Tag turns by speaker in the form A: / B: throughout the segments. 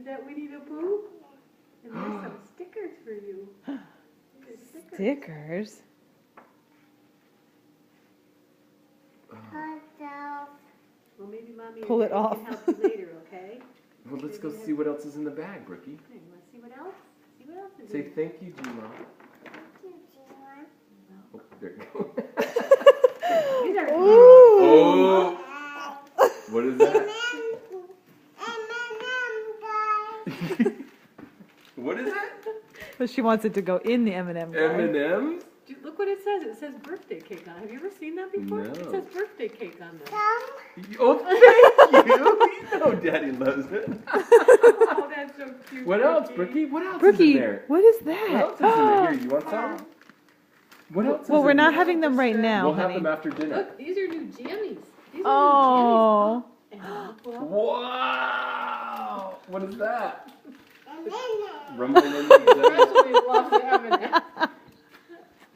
A: Is that Winnie the Pooh? And there's some stickers for you. There's
B: Stickers?
A: Well, maybe Mommy
B: Pull it
A: can
B: off.
A: help you later, okay?
C: Well, let's go see what else is in the bag, Brookie.
A: Okay, you want to see what else? See what else is
C: Say
A: in it?
C: thank you, G-Mom. Oh, there you go.
A: These are
C: Oh! What is that? What is that?
B: Well, she wants it to go in the M&M guy.
C: M&M's?
A: Dude, look what it says. It says birthday cake on it. Have you ever seen that before?
C: No.
A: It says birthday cake on there.
C: Oh, thank you! You know Daddy loves it.
A: Oh, that's so cute.
C: What else, Brookie? What else is
B: Brookie,
C: in there?
B: what is
C: What
B: that?
C: else is in there? Here, you want some? What else is
B: Well, we're
C: in
B: not
C: there?
B: having them right now,
C: We'll have
B: honey.
C: them after dinner.
A: Look, these are new jammies. These are
B: Oh.
A: new jammies. Oh.
C: Wow! What is that? Rumbling in the
A: Especially loves the M&M.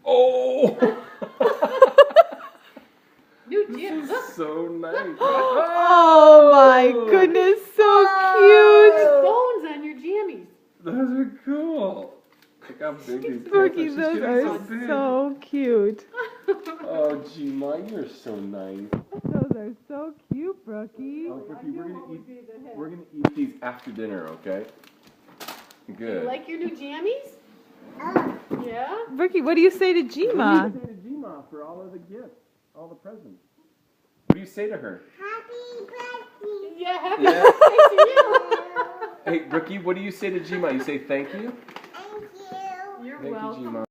C: Oh!
A: New
C: This
A: jammies.
C: is
A: Look.
C: so nice.
B: Oh my goodness, so
A: There's
B: cute.
A: bones on your jammies.
C: Those are cool. Look how big these
B: Brookie,
C: She's
B: those
C: getting
B: are
C: big.
B: so cute.
C: Oh, G-Ma, you're so nice.
B: Those are so cute, Brookie.
C: Oh, Brookie, we're gonna eat these after dinner, okay? Good.
A: You like your new jammies? Yeah?
B: Brookie, what do you say to G-Ma?
C: What do you say to G-Ma for all of the gifts, all the presents? What do you say to her?
A: Yeah, happy
C: Yeah.
A: birthday to you.
C: Hey, Brookie, what do you say to G-Ma? You say thank you?
A: You're
C: Thank you,
A: welcome.
C: G-Ma.